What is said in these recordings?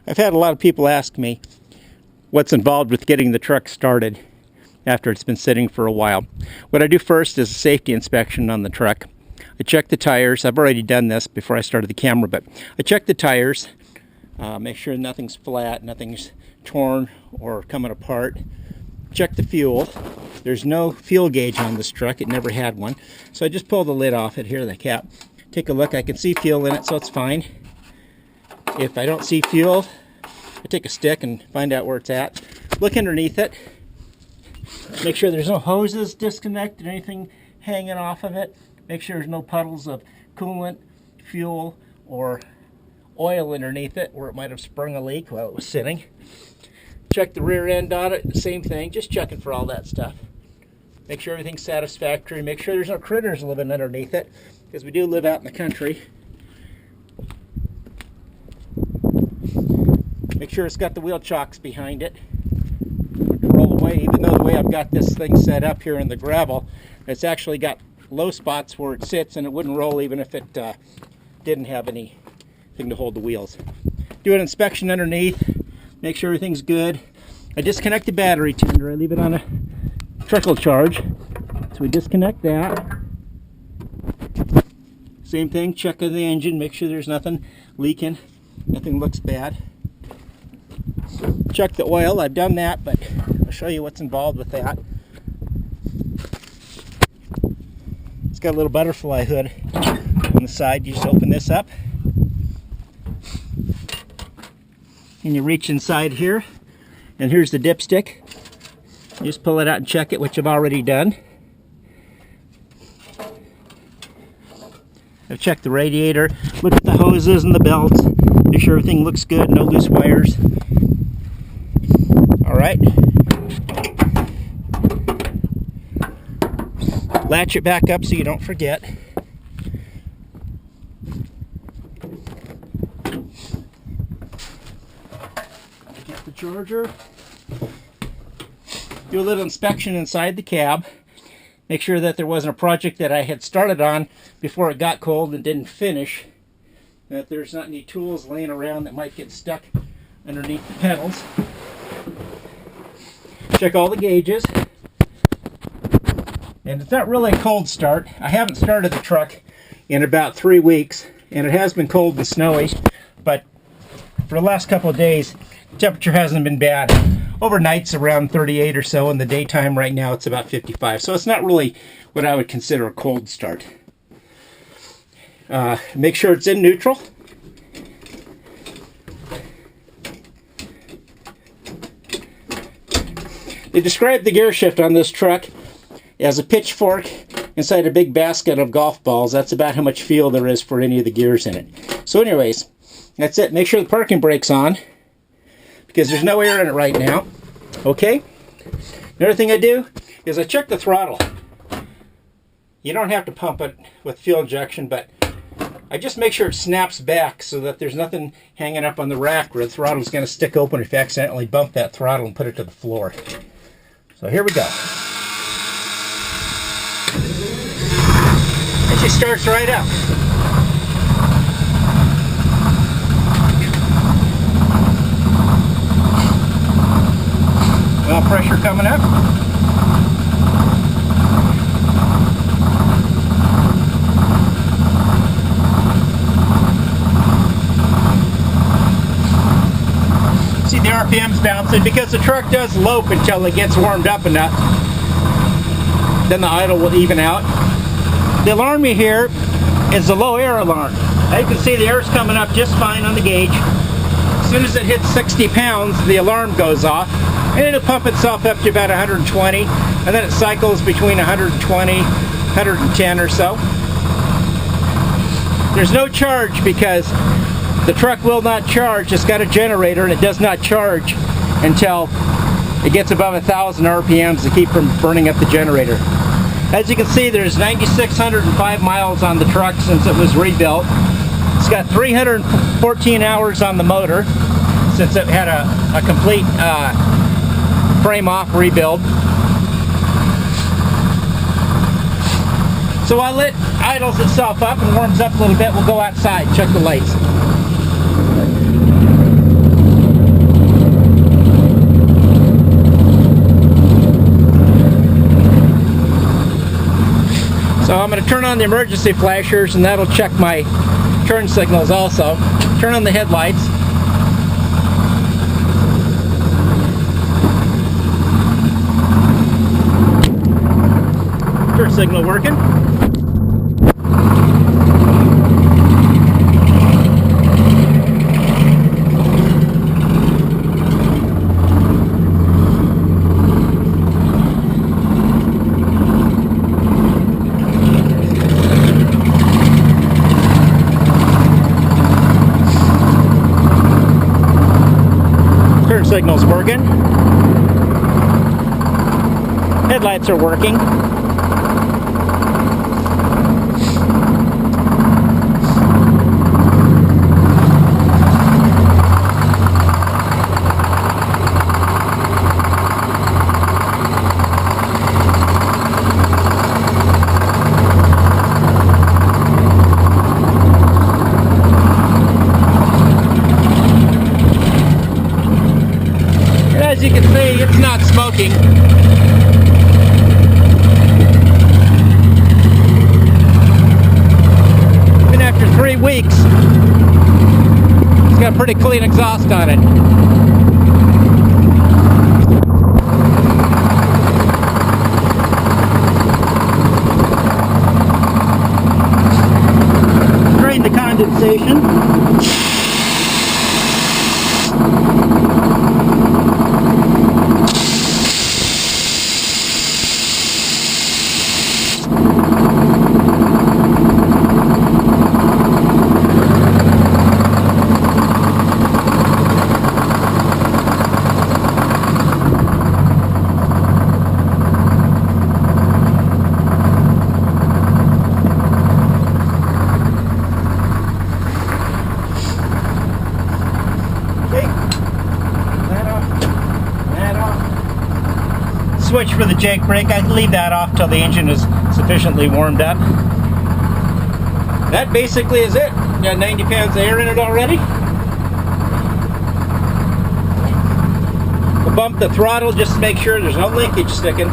I've had a lot of people ask me what's involved with getting the truck started after it's been sitting for a while. What I do first is a safety inspection on the truck. I check the tires. I've already done this before I started the camera, but I check the tires, make sure nothing's flat, nothing's torn or coming apart. Check the fuel. There's no fuel gauge on this truck. It never had one. So I just pull the lid off it here, the cap. Take a look. I can see fuel in it, so it's fine. If I don't see fuel, I take a stick and find out where it's at. Look underneath it. Make sure there's no hoses disconnected, anything hanging off of it. Make sure there's no puddles of coolant, fuel, or oil underneath it where it might have sprung a leak while it was sitting. Check the rear end on it, same thing, just checking for all that stuff. Make sure everything's satisfactory. Make sure there's no critters living underneath it, because we do live out in the country. Make sure it's got the wheel chocks behind it. Roll away, even though the way I've got this thing set up here in the gravel, it's actually got low spots where it sits and it wouldn't roll even if it didn't have anything to hold the wheels. Do an inspection underneath, make sure everything's good. I disconnect the battery tender, I leave it on a trickle charge. So we disconnect that. Same thing, check the engine, make sure there's nothing leaking, nothing looks bad. Check the oil, I've done that, but I'll show you what's involved with that. It's got a little butterfly hood on the side. You just open this up and you reach inside here, and here's the dipstick. You just pull it out and check it, which I've already done. I've checked the radiator, look at the hoses and the belts, make sure everything looks good, no loose wires. Alright. Latch it back up so you don't forget. Get the charger. Do a little inspection inside the cab. Make sure that there wasn't a project that I had started on before it got cold and didn't finish. That there's not any tools laying around that might get stuck underneath the pedals. Check all the gauges. And it's not really a cold start. I haven't started the truck in about 3 weeks, and it has been cold and snowy, but for the last couple of days, the temperature hasn't been bad. Overnight's around 38 or so, in the daytime right now it's about 55, so it's not really what I would consider a cold start. Make sure it's in neutral. They describe the gear shift on this truck as a pitchfork inside a big basket of golf balls. That's about how much feel there is for any of the gears in it. So anyways, that's it. Make sure the parking brake's on, because there's no air in it right now. Okay? Another thing I do is I check the throttle. You don't have to pump it with fuel injection, but I just make sure it snaps back so that there's nothing hanging up on the rack where the throttle's going to stick open if you accidentally bump that throttle and put it to the floor. So here we go. It just starts right up. Well, pressure coming up. See the RPM's bouncing because the truck does lope until it gets warmed up enough. Then the idle will even out. The alarm you hear is the low air alarm. Now you can see the air's coming up just fine on the gauge. As soon as it hits 60 pounds, the alarm goes off, and it'll pump itself up to about 120, and then it cycles between 120, 110 or so. There's no charge because the truck will not charge. It's got a generator and it does not charge until it gets above 1,000 RPMs to keep from burning up the generator. As you can see, there's 9,605 miles on the truck since it was rebuilt. It's got 314 hours on the motor since it had a complete frame-off rebuild. So while it idles itself up and warms up a little bit, we'll go outside, check the lights. turn on the emergency flashers, and that'll check my turn signals also. Turn on the headlights. Turn signal working. Turn signal's working. Headlights are working. As you can see, it's not smoking. Even after 3 weeks, it's got pretty clean exhaust on it. Drain the condensation. Switch for the jake brake. I leave that off till the engine is sufficiently warmed up. That basically is it. Got 90 pounds of air in it already. We'll bump the throttle just to make sure there's no linkage sticking.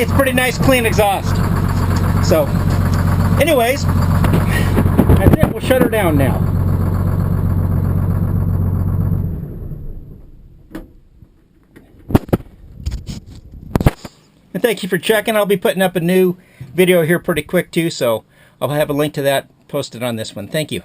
It's pretty nice clean exhaust. So anyways, that's it. We'll shut her down now. And thank you for checking. I'll be putting up a new video here pretty quick too, so I'll have a link to that posted on this one. Thank you.